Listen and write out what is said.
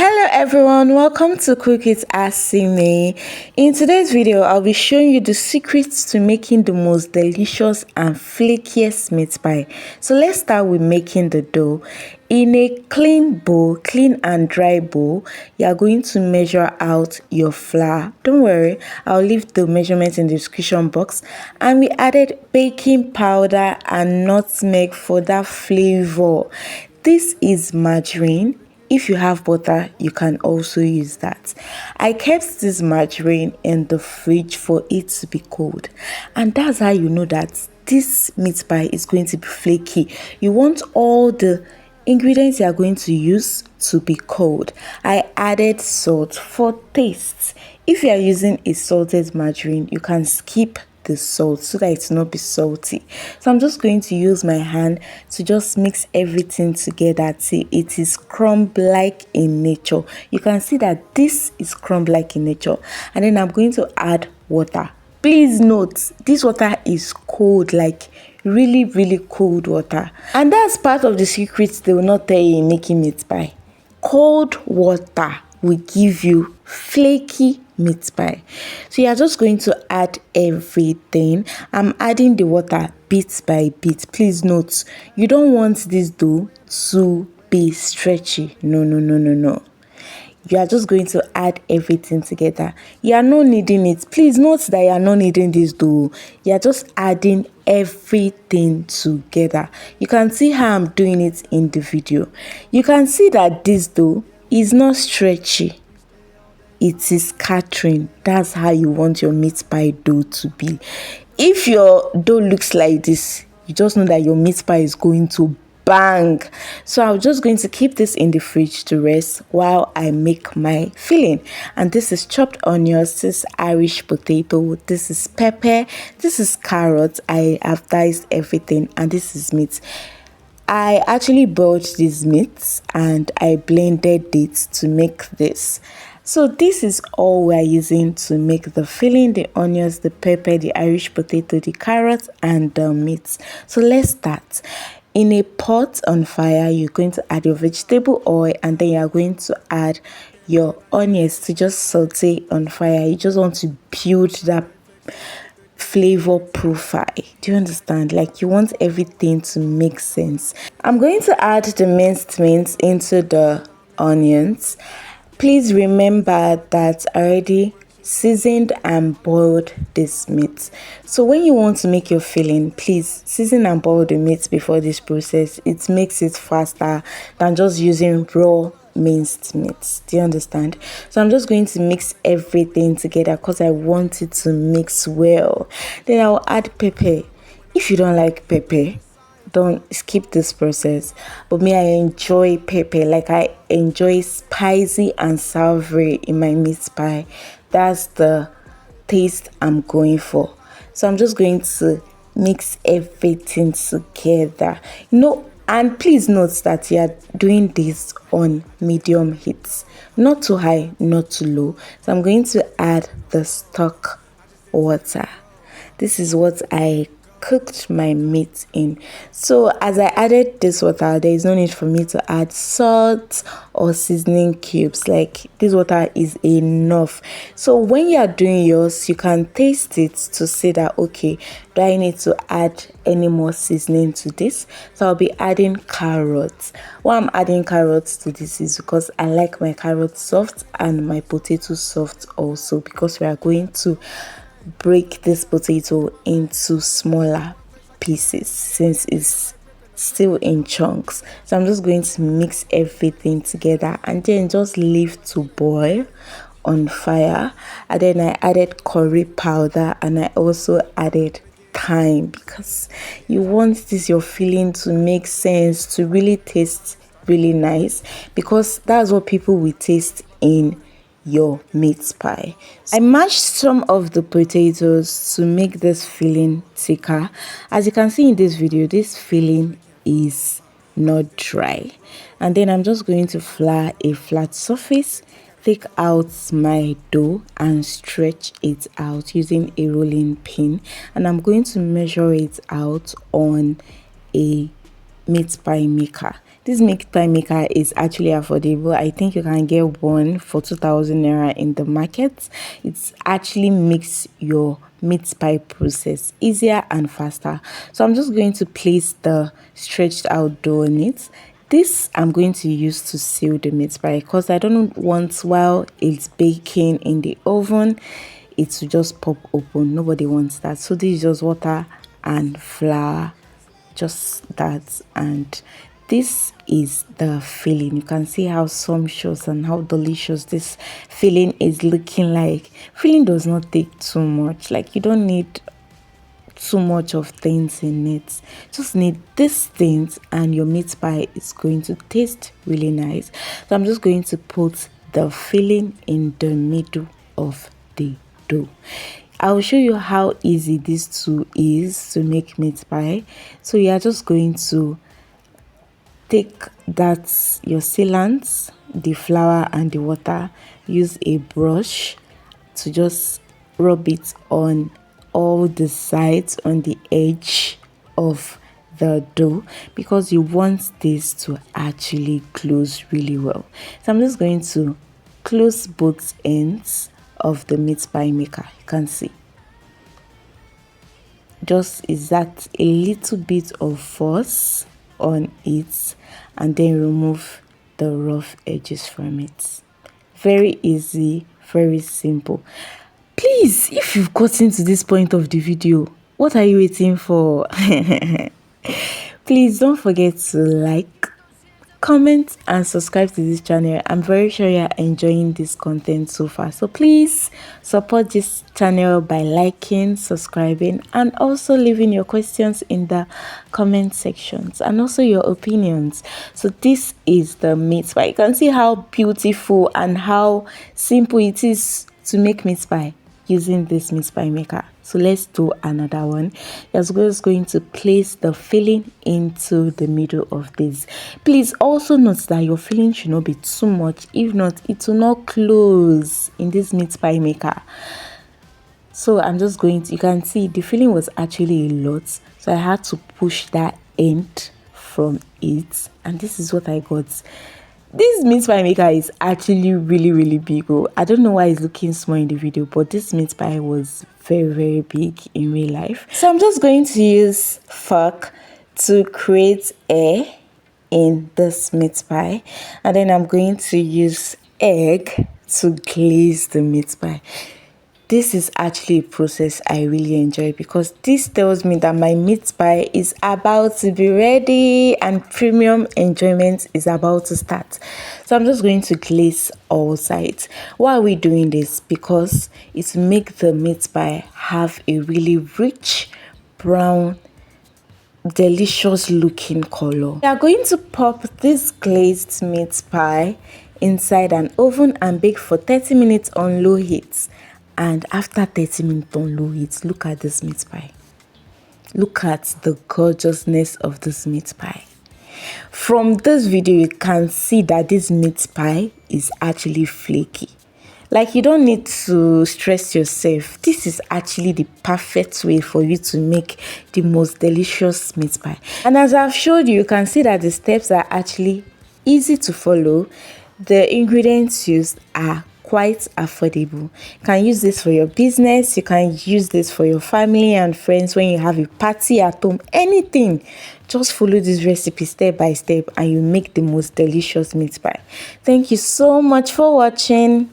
Hello everyone, welcome to Cook It As Me. In today's video, I'll be showing you the secrets to making the most delicious and flakiest meat pie. So let's start with making the dough. In a clean and dry bowl, you are going to measure out your flour. Don't worry, I'll leave the measurements in the description box. And we added baking powder and nutmeg for that flavor. This is margarine. If you have butter, you can also use that. I kept this margarine in the fridge for it to be cold. And that's how you know that this meat pie is going to be flaky. You want all the ingredients you are going to use to be cold. I added salt for taste. If you are using a salted margarine, you can skip the salt so that it's not be salty. So I'm just going to use my hand to just mix everything together till it is crumb-like in nature. You can see that this is crumb-like in nature. And then I'm going to add water. Please note, this water is cold, like really cold water. And that's part of the secrets they will not tell you in making meat pie. Cold water will give you flaky meat pie. So you're just going to add everything. I'm adding the water bit by bit. Please note, you don't want this dough to be stretchy. No. You are just going to add everything together. You are not kneading it. Please note that you are not kneading this dough. You are just adding everything together. You can see how I'm doing it in the video. You can see that this dough is not stretchy. It is scattering. That's how you want your meat pie dough to be. If your dough looks like this, you just know that your meat pie is going to bang. So I'm just going to keep this in the fridge to rest while I make my filling. And this is chopped onions, this is Irish potato, this is pepper, this is carrot. I have diced everything, and this is meat. I actually boiled these meats and I blended it to make this. So this is all we're using to make the filling: the onions, the pepper, the Irish potato, the carrots, and the meat. So let's start. In a pot on fire, you're going to add your vegetable oil, and then you're going to add your onions to just saute on fire. You just want to build that flavor profile. Do you understand? Like, you want everything to make sense. I'm going to add the minced meat into the onions. Please remember that I already seasoned and boiled this meat. So when you want to make your filling, please season and boil the meat before this process. It makes it faster than just using raw minced meat. Do you understand? So I'm just going to mix everything together because I want it to mix well. Then I'll add pepper. If you don't like pepper, don't skip this process. But me, I enjoy pepper. Like, I enjoy spicy and savory in my meat pie. That's the taste I'm going for. So I'm just going to mix everything together. And please note that you are doing this on medium heat, not too high, not too low. So I'm going to add the stock water. This is what I cooked my meat in. So as I added this water, there is no need for me to add salt or seasoning cubes. Like, this water is enough. So when you are doing yours, you can taste it to see that, okay, do I need to add any more seasoning to this? So I'll be adding carrots. Why I'm adding carrots to this is because I like my carrots soft and my potato soft also, because we are going to break this potato into smaller pieces since it's still in chunks. So I'm just going to mix everything together and then just leave to boil on fire. And then I added curry powder, and I also added thyme, because you want this your filling to make sense, to really taste really nice, because that's what people will taste in your meat pie. I mashed some of the potatoes to make this filling thicker. As you can see in this video, this filling is not dry. And then I'm just going to flour a flat surface, take out my dough and stretch it out using a rolling pin, and I'm going to measure it out on a meat pie maker. This meat pie maker is actually affordable. I think you can get one for 2,000 naira in the market. It actually makes your meat pie process easier and faster. So I'm just going to place the stretched out dough on it. This I'm going to use to seal the meat pie because I don't want while it's baking in the oven it will just pop open. Nobody wants that. So this is just water and flour, just that. And this is the filling. You can see how sumptuous and how delicious this filling is looking like. Filling does not take too much. Like, you don't need too much of things in it. Just need these things and your meat pie is going to taste really nice. So I'm just going to put the filling in the middle of the dough. I'll show you how easy this too is to make meat pie. So you are just going to take that your sealant, the flour and the water, use a brush to just rub it on all the sides, on the edge of the dough, because you want this to actually close really well. So I'm just going to close both ends of the meat pie maker. You can see just exert a little bit of force on it and then remove the rough edges from it. Very easy, very simple. Please, if you've gotten to this point of the video, what are you waiting for? Please don't forget to like, comment and subscribe to this channel. I'm very sure you're enjoying this content so far, so please support this channel by liking, subscribing and also leaving your questions in the comment sections and also your opinions. So this is the meat pie. You can see how beautiful and how simple it is to make meat pie using this meat pie maker. So let's do another one. You're just going to place the filling into the middle of this. Please also note that your filling should not be too much. If not, it will not close in this meat pie maker. So I'm just going to, you can see the filling was actually a lot, so I had to push that end from it, and this is what I got. This meat pie maker is actually really big. Oh, I don't know why it's looking small in the video, but this meat pie was very big in real life. So I'm just going to use fork to create air in this meat pie, and then I'm going to use egg to glaze the meat pie. This is actually a process I really enjoy because this tells me that my meat pie is about to be ready and premium enjoyment is about to start. So I'm just going to glaze all sides. Why are we doing this? Because it makes the meat pie have a really rich brown delicious looking color. We are going to pop this glazed meat pie inside an oven and bake for 30 minutes on low heat. And after 30 minutes on low heat, look at this meat pie. Look at the gorgeousness of this meat pie. From this video, you can see that this meat pie is actually flaky. Like, you don't need to stress yourself. This is actually the perfect way for you to make the most delicious meat pie. And as I've showed you, you can see that the steps are actually easy to follow. The ingredients used are quite affordable. You can use this for your business, you can use this for your family and friends when you have a party at home, anything. Just follow this recipe step by step and you make the most delicious meat pie. Thank you so much for watching.